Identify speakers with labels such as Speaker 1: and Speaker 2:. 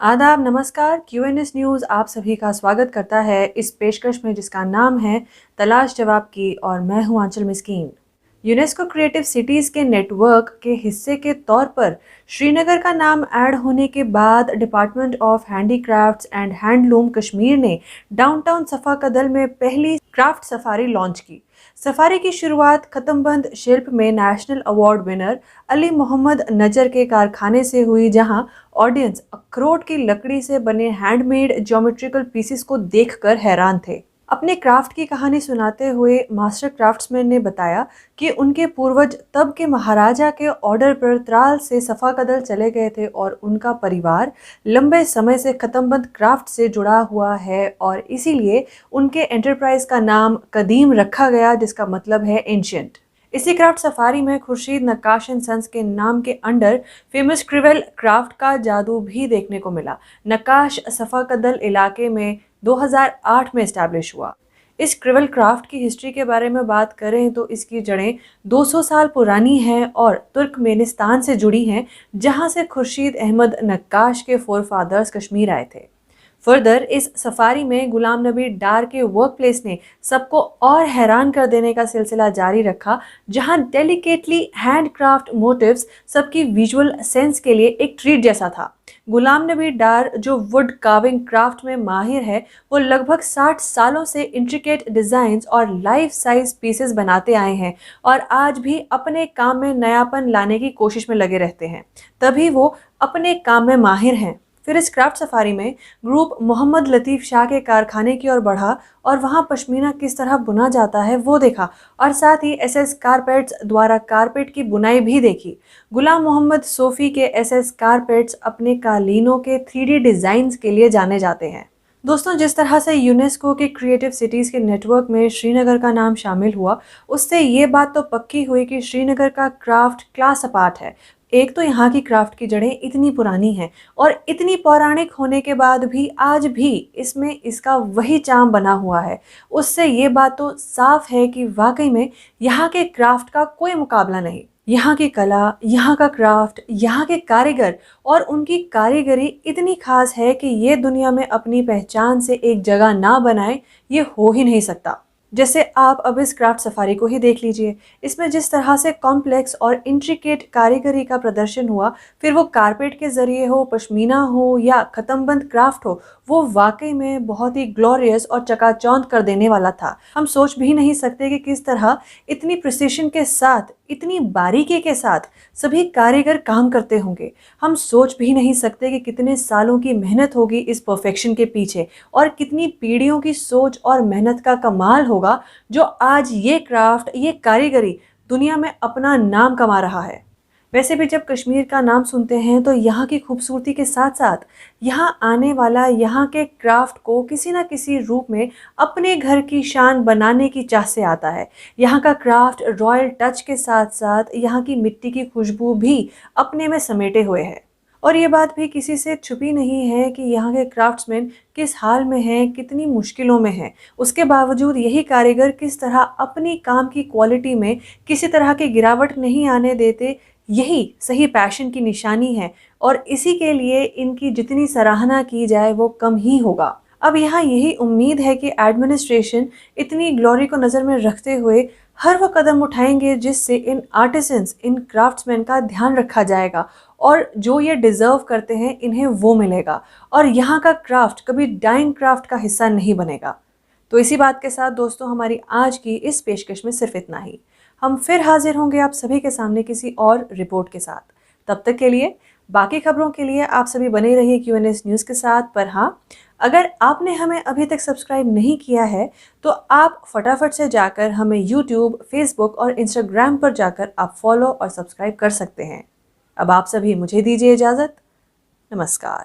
Speaker 1: आदाब, नमस्कार। क्यूएनएस न्यूज़ आप सभी का स्वागत करता है इस पेशकश में जिसका नाम है तलाश जवाब की, और मैं हूं आंचल मिस्कीन। यूनेस्को क्रिएटिव सिटीज़ के नेटवर्क के हिस्से के तौर पर श्रीनगर का नाम ऐड होने के बाद department of handicrafts and handloom Kashmir ने डाउनटाउन सफा कदल में पहली क्राफ्ट सफारी लॉन्च की। सफारी की शुरुआत खत्मबंद शिल्प में national award winner Ali Mohammad Nazar के कारखाने से हुई, जहां ऑडियंस अखरोट की लकड़ी से बने हैंडमेड ज्योमेट्रिकल पीसेस को देखकर हैरान थे। अपने क्राफ्ट की कहानी सुनाते हुए मास्टर क्राफ्ट्समैन ने बताया कि उनके पूर्वज तब के महाराजा के ऑर्डर पर त्राल से सफा कदल चले गए थे और उनका परिवार लंबे समय से खत्मबंद क्राफ्ट से जुड़ा हुआ है, और इसीलिए उनके एंटरप्राइज का नाम कदीम रखा गया, जिसका मतलब है एंशियंट। इसी क्राफ्ट सफारी में खुर्शीद नक्काश एंड सन्स के नाम के अंडर फेमस क्रिवेल क्राफ्ट का जादू भी देखने को मिला। नक्काश सफा कदल इलाके में 2008 में इस्टेब्लिश हुआ। इस क्रिवेल क्राफ्ट की हिस्ट्री के बारे में बात करें तो इसकी जड़ें 200 साल पुरानी हैं और तुर्कमेनिस्तान से जुड़ी हैं, जहां से खुर्शीद अहमद नक्काश के फोरफादर्स कश्मीर आए थे। फर्दर इस सफारी में गुलाम नबी डार के वर्क प्लेस ने सबको और हैरान कर देने का सिलसिला जारी रखा, जहां डेलिकेटली हैंडक्राफ्ट मोटिव्स सबकी विजुअल सेंस के लिए एक ट्रीट जैसा था। गुलाम नबी डार, जो वुड कार्विंग क्राफ्ट में माहिर है, वो लगभग 60 सालों से इंट्रिकेट डिजाइन्स और लाइफ साइज पीसेस बनाते आए हैं और आज भी अपने काम में नयापन लाने की कोशिश में लगे रहते हैं, तभी वो अपने काम में माहिर हैं। फिर इस क्राफ्ट सफारी में ग्रुप मोहम्मद लतीफ़ शाह के कारखाने की ओर बढ़ा और वहां पश्मीना किस तरह बुना जाता है वो देखा, और साथ ही एसएस कारपेट्स द्वारा कारपेट की बुनाई भी देखी। गुलाम मोहम्मद सोफ़ी के एसएस कारपेट्स अपने कालीनों के 3D डिज़ाइंस के लिए जाने जाते हैं। दोस्तों, जिस तरह से यूनेस्को के क्रिएटिव सिटीज़ के नेटवर्क में श्रीनगर का नाम शामिल हुआ, उससे ये बात तो पक्की हुई कि श्रीनगर का क्राफ्ट क्लास अपार्ट है। एक तो यहाँ की क्राफ्ट की जड़ें इतनी पुरानी हैं और इतनी पौराणिक होने के बाद भी आज भी इसमें इसका वही चार्म बना हुआ है। उससे ये बात तो साफ है कि वाकई में यहाँ के क्राफ्ट का कोई मुकाबला नहीं। यहाँ की कला, यहाँ का क्राफ्ट, यहाँ के कारीगर और उनकी कारीगरी इतनी खास है कि ये दुनिया में अपनी पहचान से एक जगह ना बनाए, ये हो ही नहीं सकता। जैसे आप अब इस क्राफ्ट सफारी को ही देख लीजिए, इसमें जिस तरह से कॉम्प्लेक्स और इंट्रिकेट कारीगरी का प्रदर्शन हुआ, फिर वो कारपेट के जरिए हो, पश्मीना हो या खत्मबंद क्राफ्ट हो, वो वाकई में बहुत ही ग्लोरियस और चकाचौंध कर देने वाला था। हम सोच भी नहीं सकते कि किस तरह इतनी प्रिसिशन के साथ, इतनी बारीकी के साथ सभी कारीगर काम करते होंगे। हम सोच भी नहीं सकते कि कितने सालों की मेहनत होगी इस परफेक्शन के पीछे, और कितनी पीढ़ियों की सोच और मेहनत का कमाल होगा जो आज ये क्राफ्ट, ये कारीगरी दुनिया में अपना नाम कमा रहा है। वैसे भी जब कश्मीर का नाम सुनते हैं तो यहाँ की खूबसूरती के साथ साथ यहाँ आने वाला यहाँ के क्राफ्ट को किसी न किसी रूप में अपने घर की शान बनाने की चाह से आता है। यहाँ का क्राफ्ट रॉयल टच के साथ साथ यहाँ की मिट्टी की खुशबू भी अपने में समेटे हुए है। और ये बात भी किसी से छुपी नहीं है कि यहाँ के क्राफ्ट्समैन किस हाल में हैं, कितनी मुश्किलों में हैं। उसके बावजूद यही कारीगर किस तरह अपनी काम की क्वालिटी में किसी तरह की गिरावट नहीं आने देते, यही सही पैशन की निशानी है, और इसी के लिए इनकी जितनी सराहना की जाए वो कम ही होगा। अब यहाँ यही उम्मीद है कि एडमिनिस्ट्रेशन इतनी ग्लोरी को नज़र में रखते हुए हर वो कदम उठाएंगे जिससे इन आर्टिसंस, इन क्राफ्ट्समैन का ध्यान रखा जाएगा और जो ये डिज़र्व करते हैं इन्हें वो मिलेगा, और यहाँ का क्राफ्ट कभी डाइंग क्राफ्ट का हिस्सा नहीं बनेगा। तो इसी बात के साथ दोस्तों, हमारी आज की इस पेशकश में सिर्फ इतना ही। हम फिर हाजिर होंगे आप सभी के सामने किसी और रिपोर्ट के साथ। तब तक के लिए, बाकी खबरों के लिए आप सभी बने रहिए क्यूएनएस न्यूज़ के साथ। पर हाँ, अगर आपने हमें अभी तक सब्सक्राइब नहीं किया है तो आप फटाफट से जाकर हमें यूट्यूब, फेसबुक और इंस्टाग्राम पर जाकर आप फॉलो और सब्सक्राइब कर सकते हैं। अब आप सभी मुझे दीजिए इजाज़त। नमस्कार।